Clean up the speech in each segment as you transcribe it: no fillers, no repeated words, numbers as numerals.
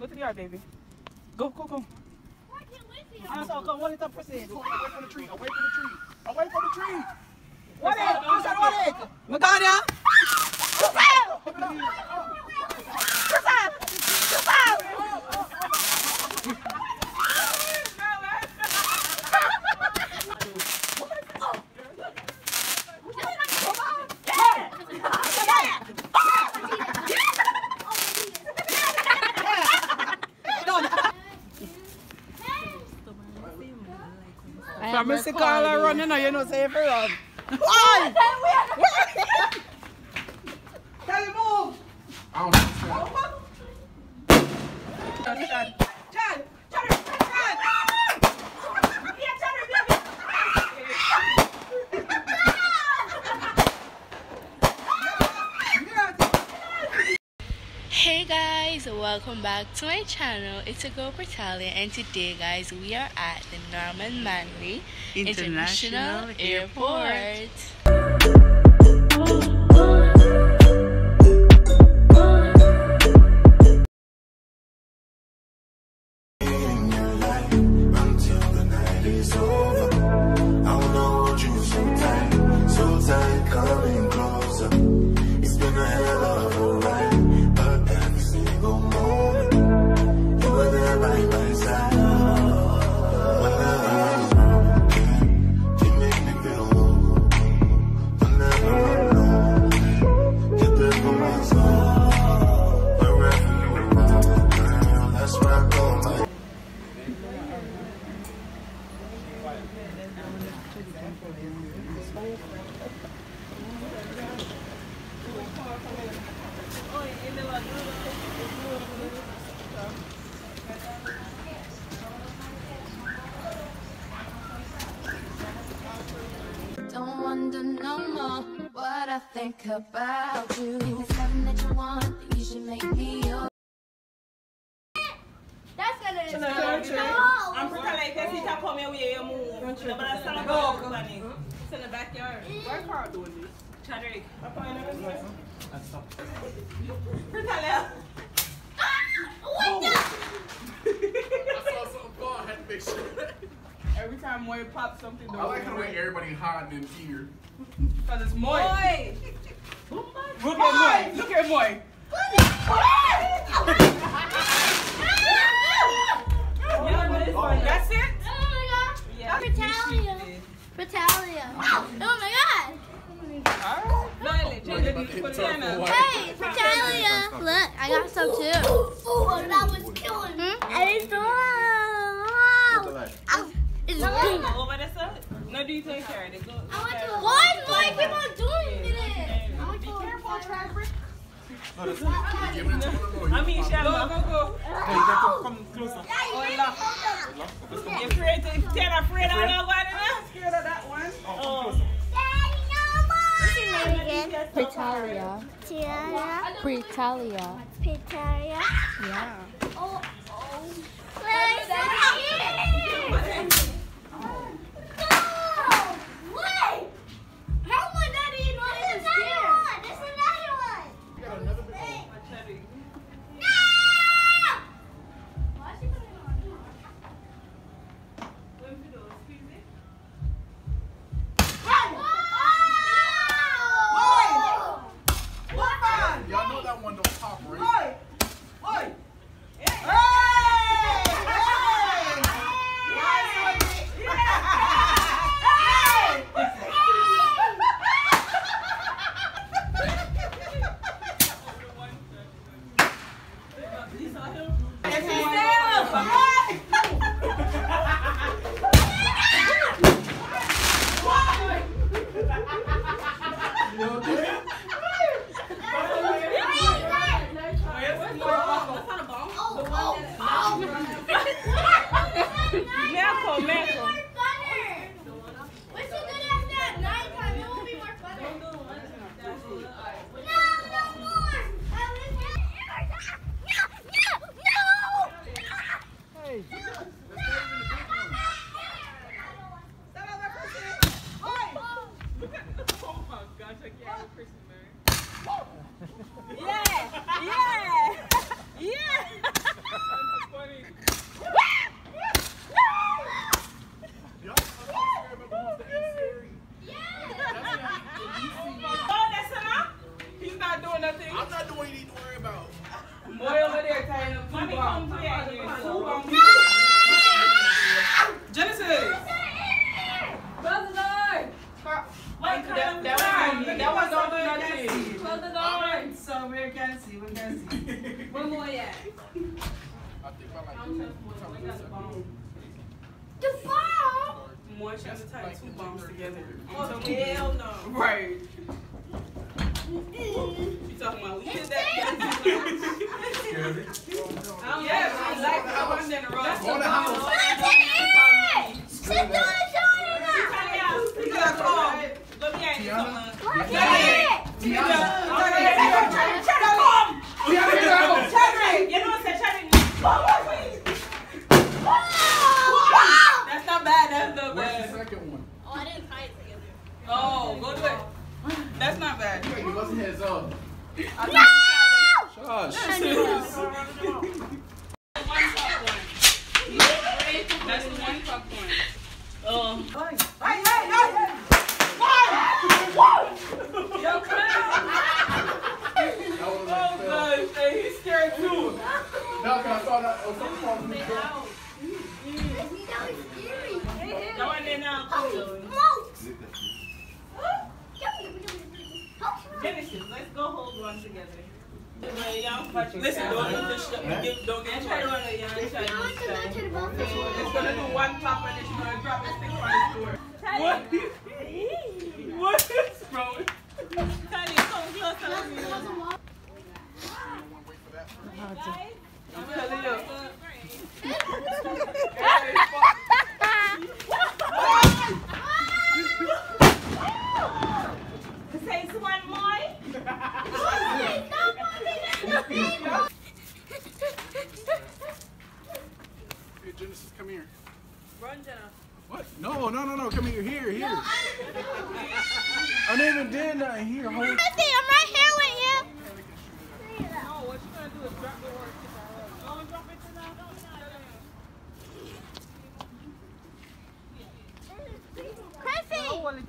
Go to the yard, baby. Go, go, go. So come, what is up, proceed? Away from the tree, away from the tree, away from the tree. What is? What is? Madonna. From Mr. Carla running, you know, say if you run. Why? Tell you move. I don't know. Hey guys, welcome back to my channel. It's a girl Britalia, and today guys we are at the Norman Manley International Airport. Don't wonder no more what I think about you. If it's something that you want, then you should make me yours. That's gonna I'm pretending like this. Come here, we are moving. But I'm still going. It's in the backyard. Why car doing this? Chadrick. Pretend. What the? I saw something fall, I had to make sure. Every time Moy pops something, I like the way everybody hiding in here. Because it's Moy. Look at Moy. Look at Moy. That's it? Oh my god. Yeah. Britalia. Britalia. Oh my god. Hey, Britalia. Look, I got some too. Oh, that was killing me. It's it's Over the side? No, do you take care of it? Go. Why is Mike keep on doing it? Be careful, Trevor. Give it to them. I mean, Shamma. Go. Hey, you got to come closer. You're afraid to tell afraid of that one, Scared of that one? Oh. Britalia. Britalia. Britalia. Yeah. Oh. Y'all know that one don't pop, right? Mommy, come to here. Genesis! Close the door. That one don't do nothing. Close the door. So we can see, One more yet. I think I like The ball. More chance to tie 2 bombs together. Oh, hell no. Right. You talking about we did that? Yes, exactly. I wasn't in the wrong. Go to the house. Sit down. Go behind you, Tiana? Tiana, you know what's Chadrick? That's not bad. That's not Where's the bad. second one? Oh, I didn't tie it together. Oh, go do it. That's not bad. Hey, give us a heads up. Shush. That's the one popcorn. He's scared too. No, I saw that. Oh, something falling in the door. That one there now. Genesis, let's go hold one together. Listen, don't get Try to run it, yeah. It's gonna do one pop and then she's gonna drop this thing on the door. What? What is wrong? Kylie, come closer to me. I'm telling you. Say one more. Hey, Genesis, come here. Run, Jenna. What? No. Come here. Here. I didn't even did nothing. Here, hold. I'm right here with you. No, what you gonna do is drop the word. Don't drop it to now.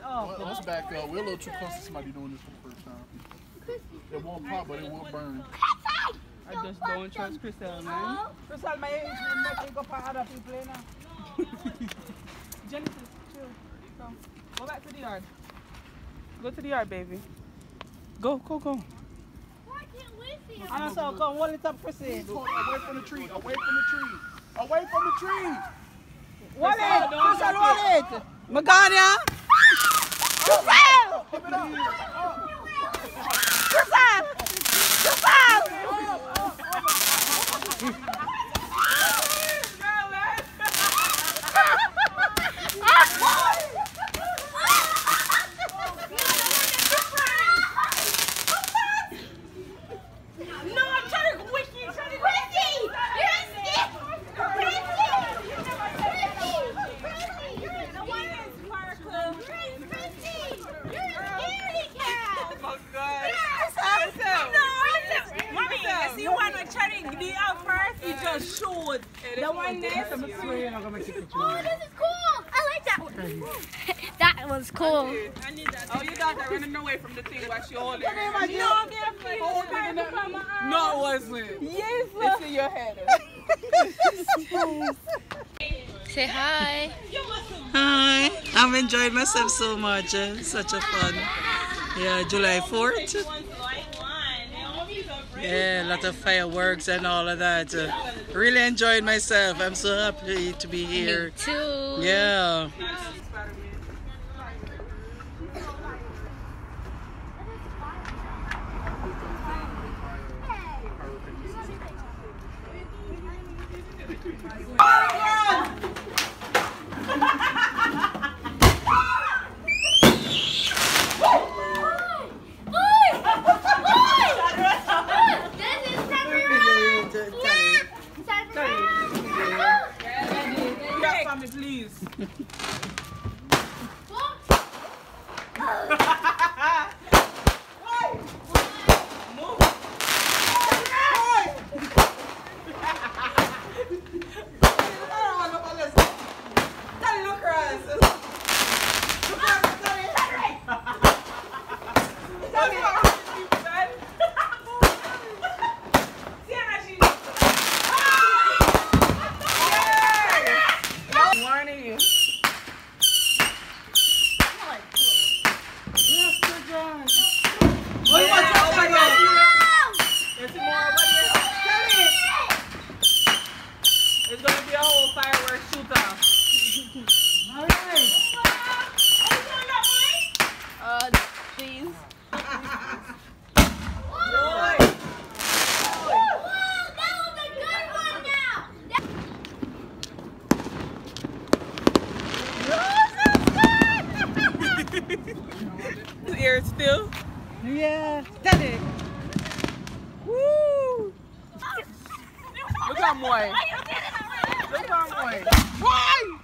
Well, let's back up. We're a little too close to somebody doing this for the first time. It won't pop, but it will burn. I just don't trust Crystal, man. Crystal, my age will make me go for other people, you know. Genesis, chill. Come. Go back to the yard. Go to the yard, baby. Go. Why can't we see him? And so, come, hold it up, Chrissy. Away from the tree. Away from the tree. Away from the tree. Wallet! Crystal, wallet! Magania! Crystal! Give it up. Crystal! Crystal! Showed the one there. Oh, this is cool. I like that one. That one's cool. I need that. Oh, your daughter running away from the thing while she holding it. No, No, it wasn't. yes, It's in your head. Say hi. Hi, I'm enjoying myself so much. Such a fun. Yeah, July 4th. Yeah, a lot of fireworks and all of that. Really enjoying myself. I'm so happy to be here. Me too. Yeah. Please. some way. Look some way. Why?